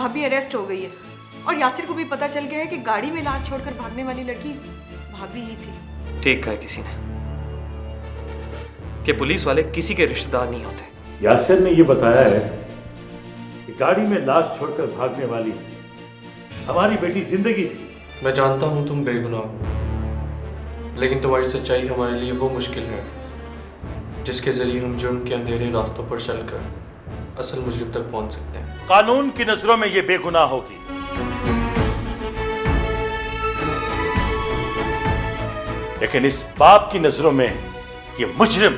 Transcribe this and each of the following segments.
भाभी अरेस्ट हो गई है और यासिर को भी पता चल गया है कि गाड़ी में लाश छोड़कर भागने वाली लड़की भाभी ही थी। ठीक कहा किसी ने कि पुलिस वाले किसी के रिश्तेदार नहीं होते। यासिर ने यह बताया है कि गाड़ी में लाश छोड़कर भागने वाली हमारी बेटी जिंदगी थी। मैं जानता हूं तुम बेगुनाह हो, लेकिन तुम्हारी सच्चाई हमारे लिए वो मुश्किल है जिसके जरिए हम जुर्म के अंधेरे रास्तों पर चलकर असल मुजरिम तक पहुंच सकते हैं। कानून की नजरों में ये बेगुनाह होगी, लेकिन इस बाप की नजरों में ये मुजरिम।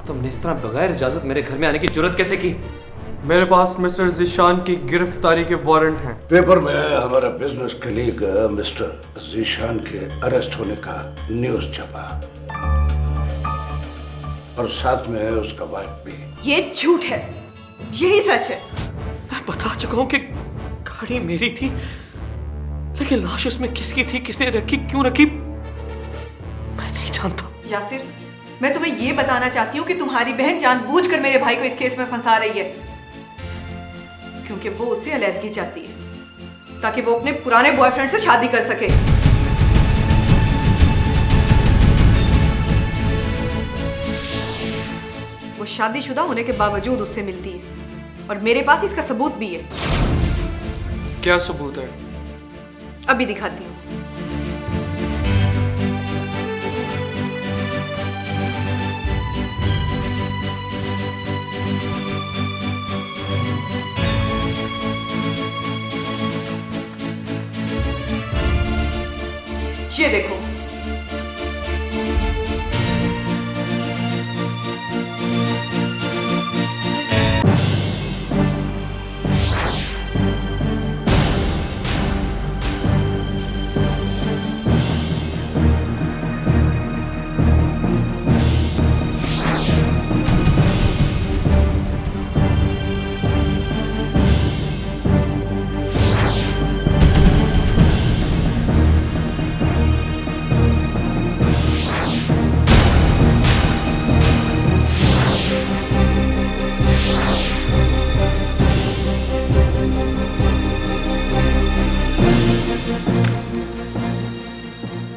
तुमने इस तरह बगैर इजाजत मेरे घर में आने की जुर्रत कैसे की? मेरे पास मिस्टर ज़ीशान की गिरफ्तारी के वारंट हैं। पेपर में हमारा बिजनेस कलीग मिस्टर ज़ीशान के अरेस्ट होने का न्यूज छपा और साथ में उसका वाइफ भी। ये झूठ है, यही सच है। मैं बता चुका हूं कि गाड़ी मेरी थी, लेकिन लाश उसमें किसकी थी, किसने रखी, क्यों रखी, मैं नहीं जानता। यासिर, मैं तुम्हें ये बताना चाहती हूँ कि तुम्हारी बहन जानबूझकर मेरे भाई को इस केस में फंसा रही है, क्योंकि वो उससे अलैदगी चाहती है ताकि वो अपने पुराने बॉयफ्रेंड से शादी कर सके। वो शादीशुदा होने के बावजूद उससे मिलती है और मेरे पास इसका सबूत भी है। क्या सबूत है? अभी दिखाती हूँ। ये देखो,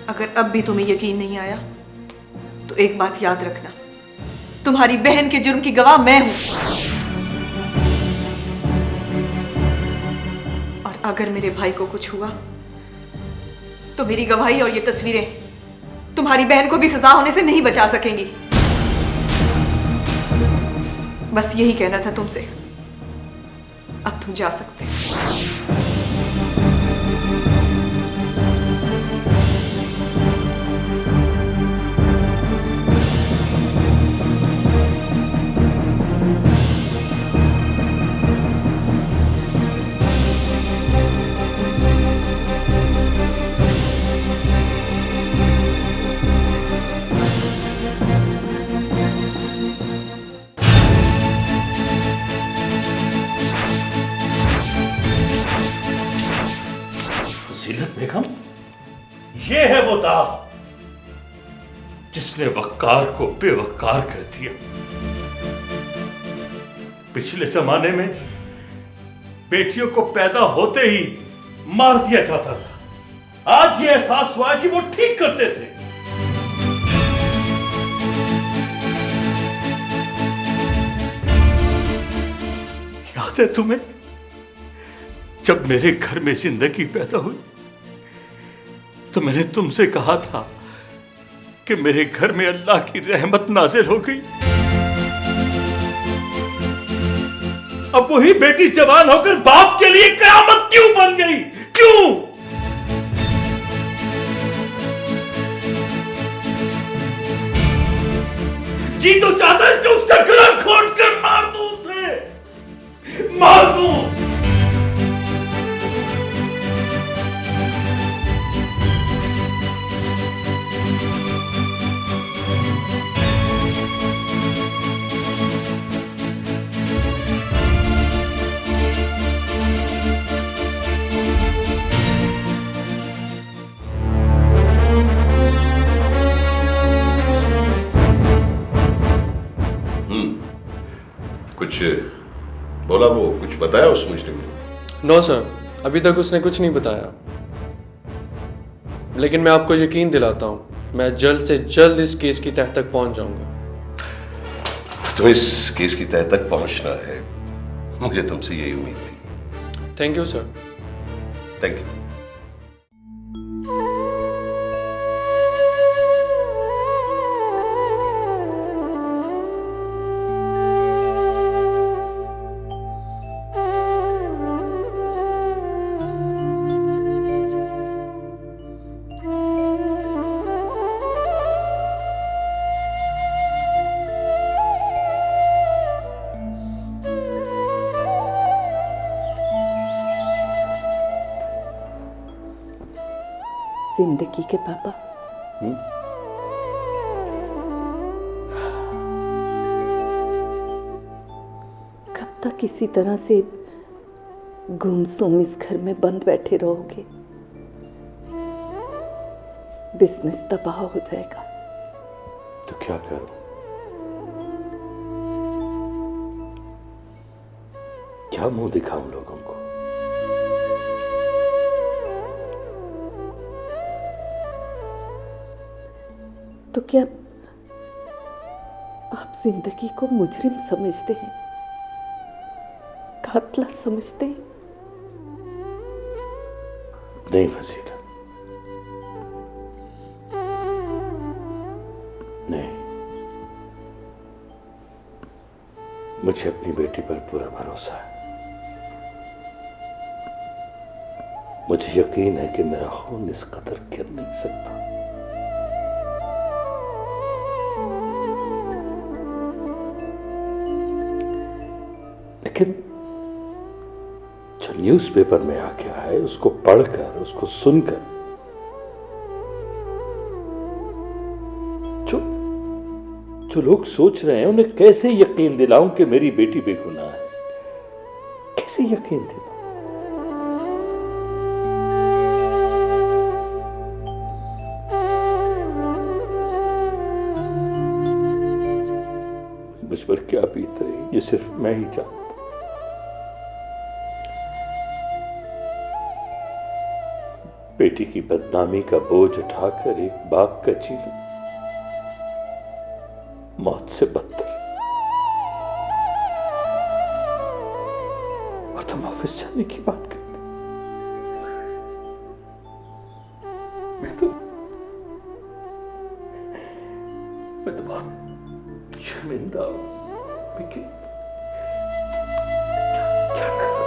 अगर अब भी तुम्हें यकीन नहीं आया तो एक बात याद रखना, तुम्हारी बहन के जुर्म की गवाह मैं हूं। और अगर मेरे भाई को कुछ हुआ तो मेरी गवाही और ये तस्वीरें तुम्हारी बहन को भी सजा होने से नहीं बचा सकेंगी। बस यही कहना था तुमसे। अब तुम जा सकते हो। बेगम, ये है वो दाग जिसने वक्कार को बेवक्कार कर दिया। पिछले जमाने में बेटियों को पैदा होते ही मार दिया जाता था, आज ये एहसास हुआ कि वो ठीक करते थे। याद है तुम्हें जब मेरे घर में जिंदगी पैदा हुई तो मैंने तुमसे कहा था कि मेरे घर में अल्लाह की रहमत नाजिल हो गई। अब वही बेटी जवान होकर बाप के लिए कयामत क्यों बन गई? क्यों? जी तो चाहता है कि उसका गला घोट कर मार दूं, उसे मार दूं। कुछ बोला, वो कुछ बताया उस मुजरिम ने? नो सर, अभी तक उसने कुछ नहीं बताया, लेकिन मैं आपको यकीन दिलाता हूँ मैं जल्द से जल्द इस केस की तह तक पहुंच जाऊंगा। तो इस केस की तह तक पहुंचना है, मुझे तुमसे यही उम्मीद थी। Thank you sir. Thank you. जिंदगी के पापा, कब तक इसी तरह से गुमसुम इस घर में बंद बैठे रहोगे? बिजनेस तबाह हो जाएगा। तो क्या करूं? क्या मुंह दिखाऊं लोगों को? तो क्या आप जिंदगी को मुजरिम समझते हैं, कातला समझते हैं? नहीं फसीला, नहीं। मुझे अपनी बेटी पर पूरा भरोसा है। मुझे यकीन है कि मेरा खून इस कदर गिर नहीं सकता। लेकिन जो न्यूज़पेपर में आ गया है उसको पढ़कर, उसको सुनकर जो लोग सोच रहे हैं उन्हें कैसे यकीन दिलाऊं कि मेरी बेटी बेगुनाह है? कैसे यकीन दिलाऊं? मुझ पर क्या बीत रही ये सिर्फ मैं ही जानता। बेटी की बदनामी का बोझ उठाकर एक बाप का जीवन मौत से बदतर। और तुम ऑफिस जाने की बात करते। मैं तो बहुत शर्मिंदा हूं। लेकिन क्या करूं?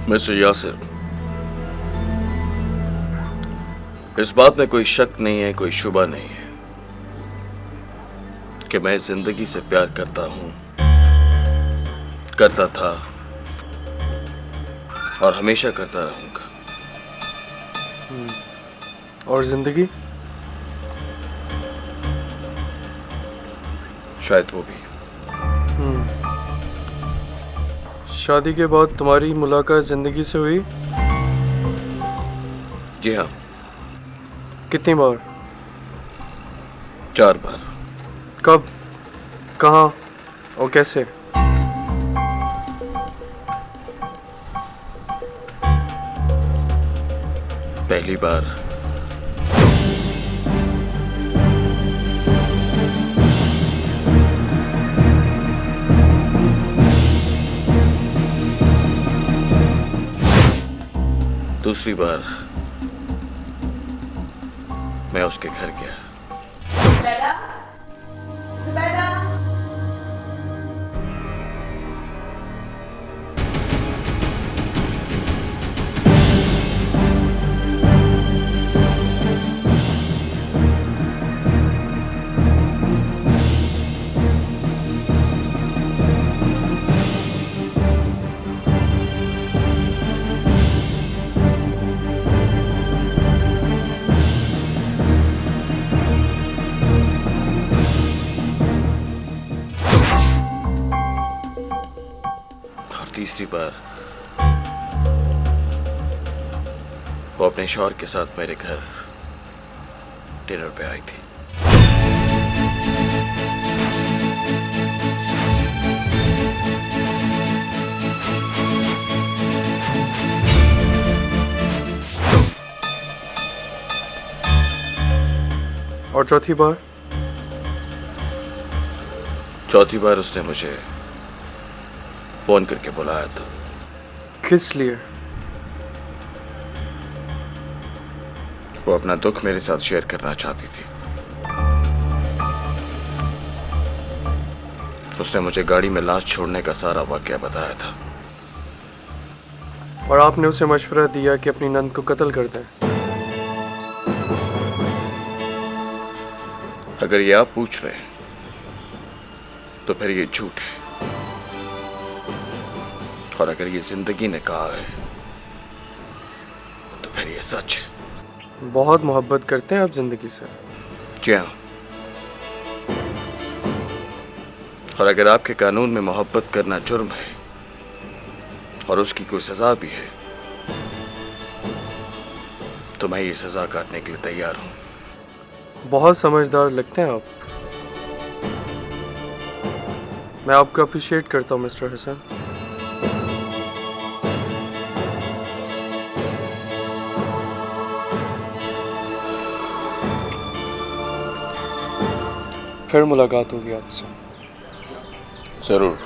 मिस्टर यासिर, इस बात में कोई शक नहीं है, कोई शुबा नहीं है कि मैं जिंदगी से प्यार करता हूं, करता था और हमेशा करता रहूंगा। और जिंदगी? शायद वो भी। शादी के बाद तुम्हारी मुलाकात जिंदगी से हुई? जी हाँ, कितनी बार? 4 बार। कब, कहाँ और कैसे? पहली बार दूसरी बार मैं उसके घर गया। तीसरी बार वो अपने शौहर के साथ मेरे घर डिनर पे आई थी। और चौथी बार? चौथी बार उसने मुझे फोन करके बुलाया था। किस लिए? वो अपना दुख मेरे साथ शेयर करना चाहती थी। उसने मुझे गाड़ी में लाश छोड़ने का सारा वाकया बताया था। और आपने उसे मशवरा दिया कि अपनी नंद को कत्ल कर दें। अगर ये आप पूछ रहे हैं तो फिर ये झूठ है, और अगर ये जिंदगी ने कहा है तो फिर ये सच है। बहुत मोहब्बत करते हैं आप जिंदगी से। जी हाँ, और अगर आपके कानून में मोहब्बत करना जुर्म है और उसकी कोई सजा भी है तो मैं ये सजा काटने के लिए तैयार हूं। बहुत समझदार लगते हैं आप। मैं आपको अप्रिशिएट करता हूं मिस्टर हसन। फिर मुलाकात होगी आपसे। जरूर।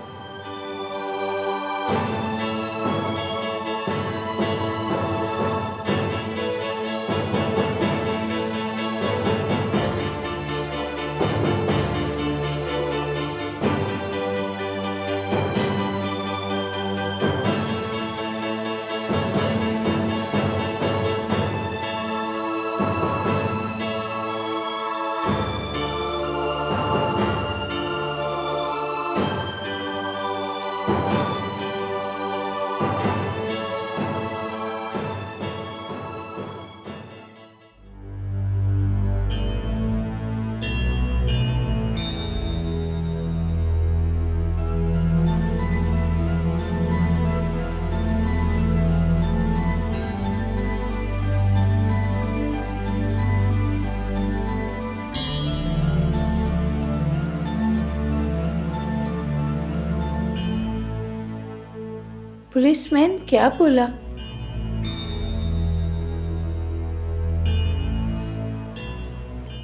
पुलिसमैन क्या बोला?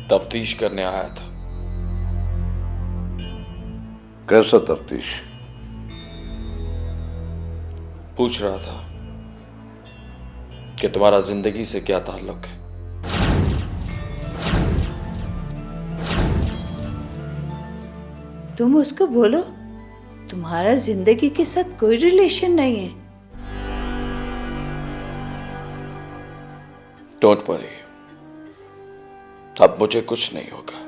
तफ्तीश करने आया था। कैसा तफ्तीश? पूछ रहा था कि तुम्हारा जिंदगी से क्या ताल्लुक है। तुम उसको बोलो तुम्हारा जिंदगी के साथ कोई रिलेशन नहीं है। डोंट वरी, अब मुझे कुछ नहीं होगा।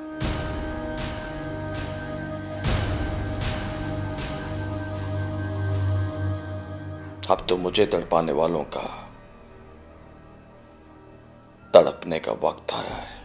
अब तो मुझे तड़पाने वालों का तड़पने का वक्त आया है।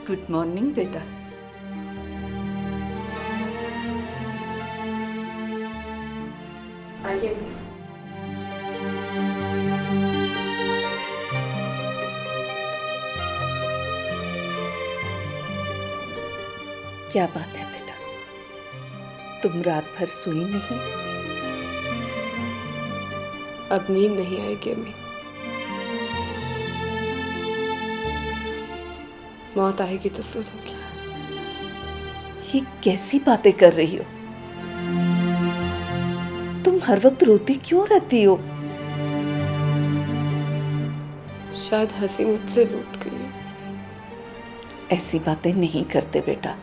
गुड मॉर्निंग बेटा। आइए। क्या बात है बेटा, तुम रात भर सोई नहीं? अब नींद नहीं आएगी अम्मी। मौत आएगी तो सो लूंगी। ये कैसी बातें कर रही हो? तुम हर वक्त रोती क्यों रहती हो? शायद हंसी मुझसे लूट गई है। ऐसी बातें नहीं करते बेटा।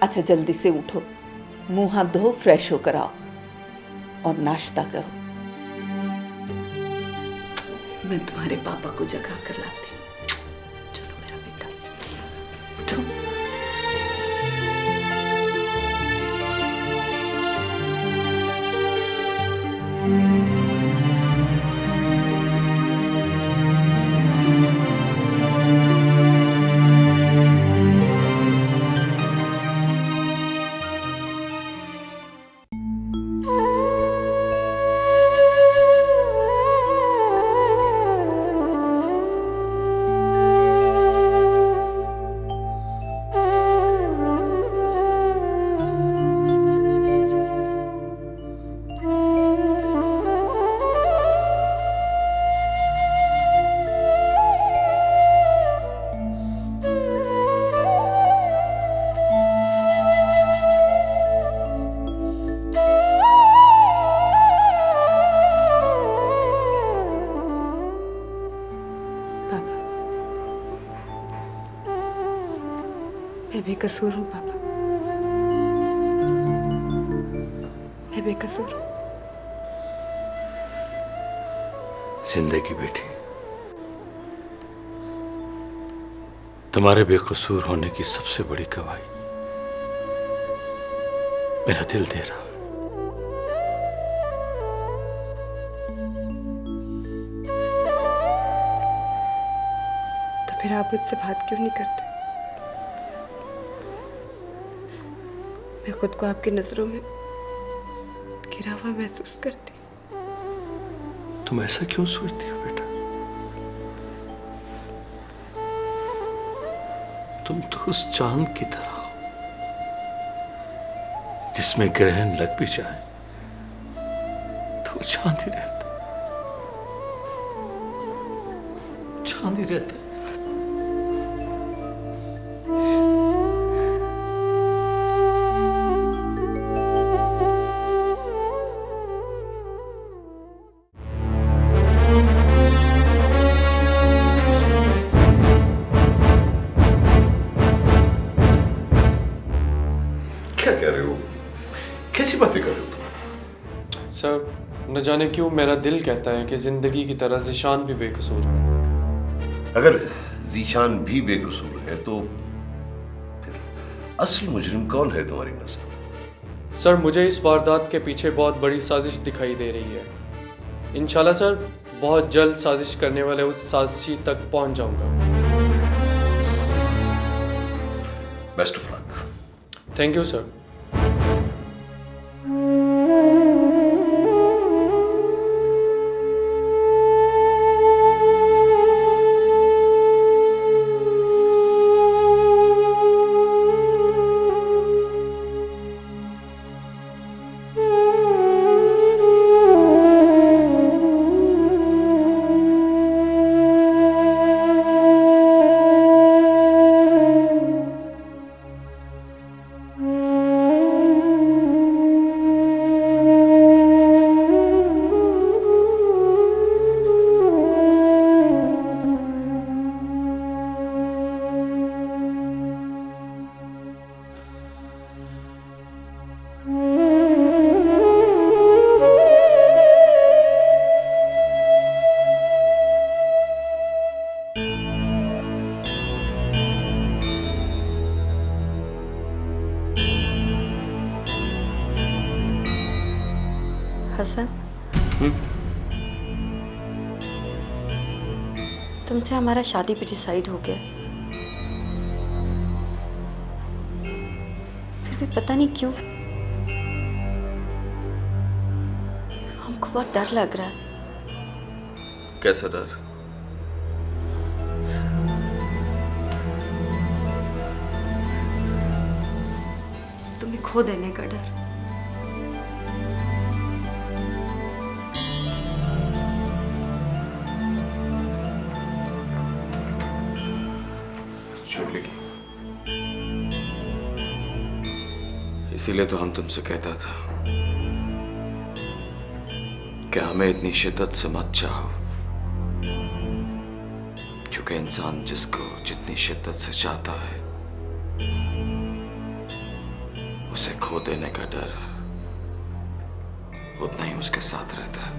अच्छा जल्दी से उठो, मुंह हाथ धो, फ्रेश होकर आओ और नाश्ता करो। मैं तुम्हारे पापा को जगा कर लाती हूँ। चलो मेरा बेटा, उठो। मैं बेकसूर हूँ पापा, मैं बेकसूर हूँ। जिंदगी बेटी, तुम्हारे बेकसूर होने की सबसे बड़ी गवाही मेरा दिल दे रहा है। तो फिर आप मुझसे बात क्यों नहीं करते? मैं खुद को आपकी नजरों में गिरा हुआ महसूस करती। तुम ऐसा क्यों सोचती हो बेटा? तुम तो उस चांद की तरह हो जिसमें ग्रहण लग भी जाए तो चांद ही रहता, चांद ही रहता है। क्या कह रहे हो? कैसी बातें कर रहे हो तुम? सर, न जाने क्यों मेरा दिल कहता है कि जिंदगी की तरह ज़ीशान भी बेकसूर है। अगर ज़ीशान भी बेकसूर है तो फिर असल मुजरिम कौन है तुम्हारी नजर? सर, मुझे इस वारदात के पीछे बहुत बड़ी साजिश दिखाई दे रही है। इंशाल्लाह सर, बहुत जल्द साजिश करने वाले उस साजिशी तक पहुंच जाऊंगा। Best of luck. Thank you sir. Hasan, तुमसे हमारा शादी भी डिसाइड हो गया, फिर भी पता नहीं क्यों हमको बहुत डर लग रहा है। कैसा डर? तुम्हें खो देने का डर। चोट लगी, इसीलिए तो हम तुमसे कहता था कि हमें इतनी शिद्दत से मत चाहो, क्योंकि इंसान जिसको जितनी शिद्दत से चाहता है उसे खो देने का डर उतना ही उसके साथ रहता है।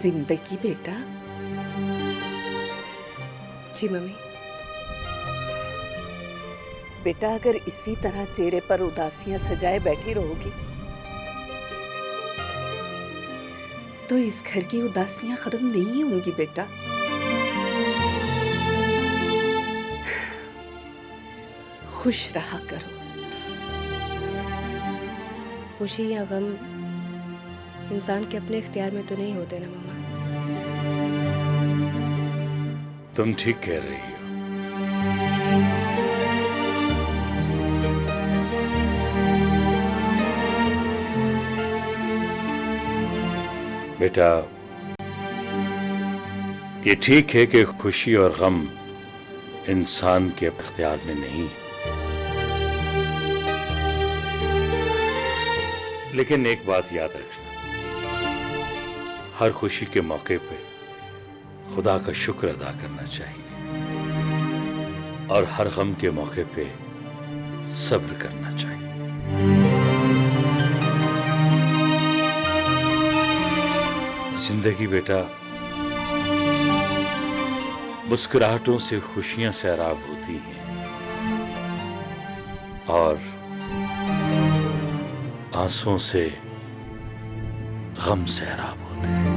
जिंदगी बेटा। जी मम्मी। बेटा अगर इसी तरह चेहरे पर उदासियां सजाए बैठी रहोगी तो इस घर की उदासियां खत्म नहीं होंगी बेटा। खुश रहा करो। खुशी या गम इंसान के अपने इख्तियार में तो नहीं होते ना मामा। तुम ठीक कह रही हो। बेटा, ये ठीक है कि खुशी और गम इंसान के इख्तियार में नहीं, लेकिन एक बात याद रखना, हर खुशी के मौके पे खुदा का शुक्र अदा करना चाहिए और हर गम के मौके पे सब्र करना चाहिए। जिंदगी बेटा मुस्कुराहटों से खुशियां सैराब होती हैं और आंसुओं से गम सैराब होते हैं।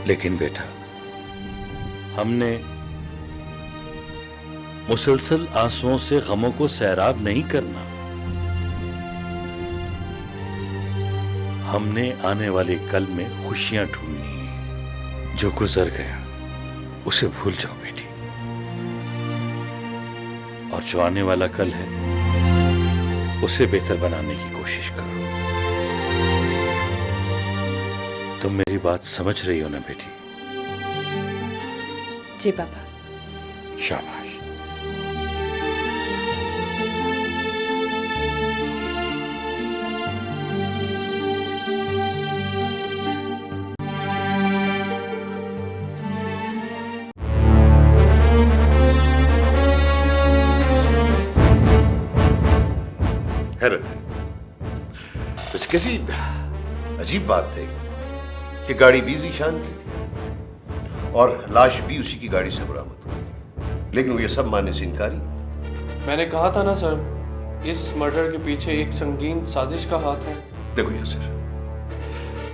लेकिन बेटा, हमने मुसलसल आंसुओं से गमों को सैराब नहीं करना। हमने आने वाले कल में खुशियां ढूंढनी है। जो गुजर गया उसे भूल जाओ बेटी, और जो आने वाला कल है उसे बेहतर बनाने की कोशिश करो। तुम मेरी बात समझ रही हो ना बेटी? जी पापा। शाबाश। हैरत है, वैसे कैसी अजीब बात है कि गाड़ी भी ज़ीशान की थी और लाश भी उसी की गाड़ी से बरामद हुई। लेकिन वो ये सब मानने से इनकारी। मैंने कहा था ना सर, इस मर्डर के पीछे एक संगीन साजिश का हाथ है। देखो यासिर,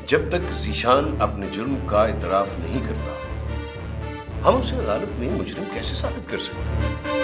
जब तक जीशान अपने जुर्म का इतराफ नहीं करता, हम उसे अदालत में मुजरिम कैसे साबित कर सकते हैं?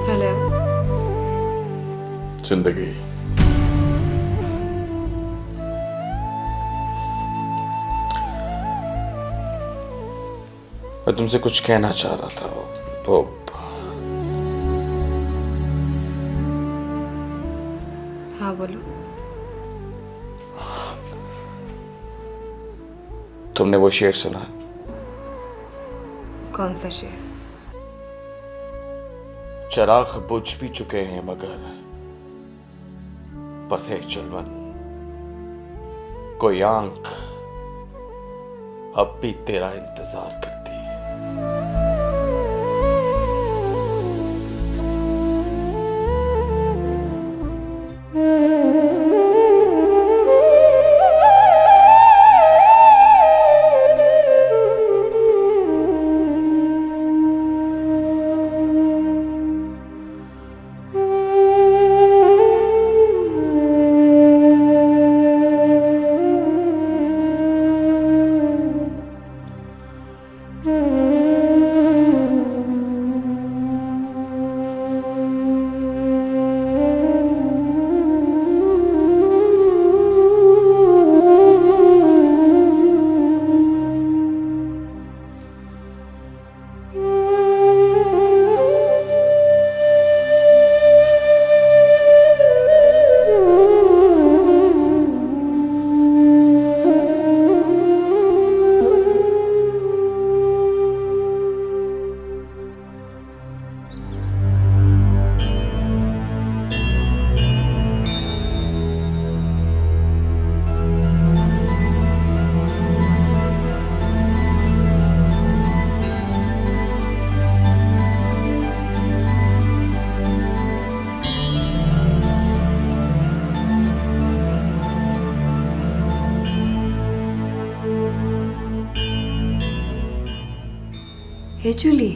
हेलो। जिंदगी मैं तुमसे कुछ कहना चाह रहा था। वो हाँ बोलो। तुमने वो शेर सुना? कौन सा शेर? चराग बुझ भी चुके हैं मगर बस है चलमन, कोई आंख अब भी तेरा इंतजार करती है। हे जूली,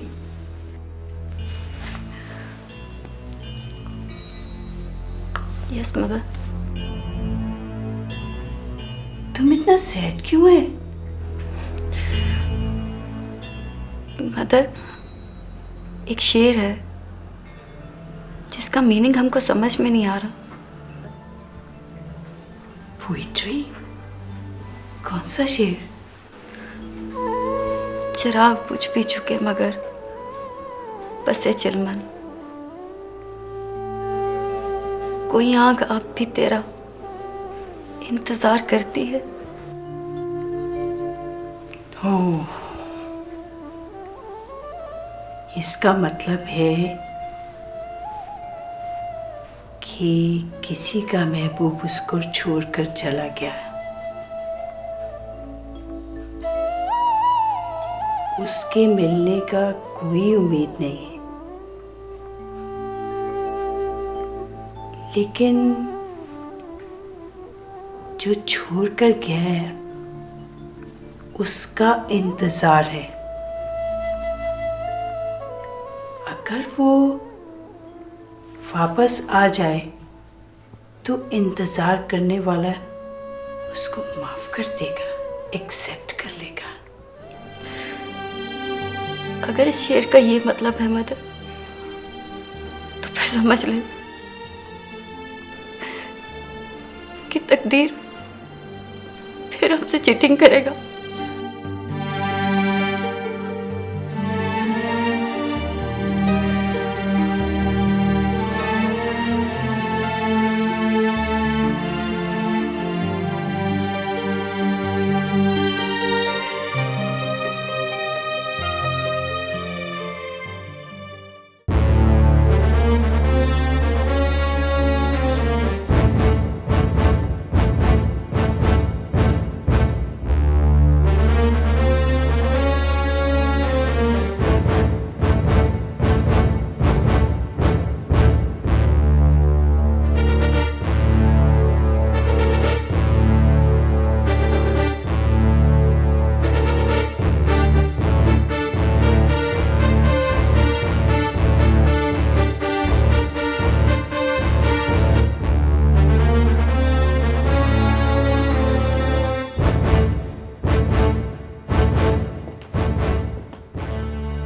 यस मदर। तुम इतना सैड क्यों है? मदर, एक शेर है जिसका मीनिंग हमको समझ में नहीं आ रहा। पोइट्री? कौन सा शेर? चिराग बुझ भी चुके मगर बसे चिलमन, कोई आग अब भी तेरा इंतजार करती है। हो, इसका मतलब है कि किसी का महबूब उसको छोड़कर चला गया, उसके मिलने का कोई उम्मीद नहीं, लेकिन जो छोड़कर गया है उसका इंतजार है। अगर वो वापस आ जाए तो इंतजार करने वाला उसको माफ कर देगा, एक्सेप्ट कर लेगा। अगर इस शेर का ये मतलब है मदर, तो फिर समझ ले कि तकदीर फिर हमसे चीटिंग करेगा।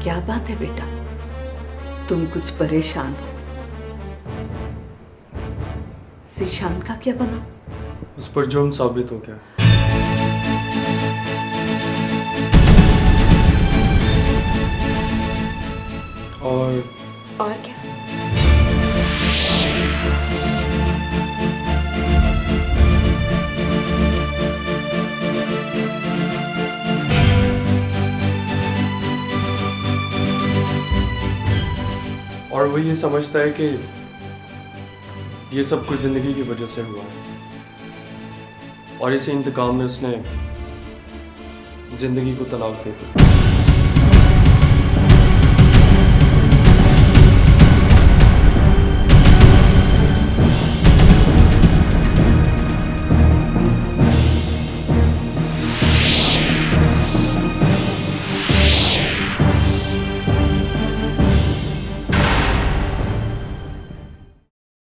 क्या बात है बेटा, तुम कुछ परेशान हो? ज़ीशान का क्या बना? उस पर जुर्म साबित हो गया। और क्या? और वो ये समझता है कि ये सब कुछ जिंदगी की वजह से हुआ है, और इसी इंतकाम में उसने जिंदगी को तलाक दे दी।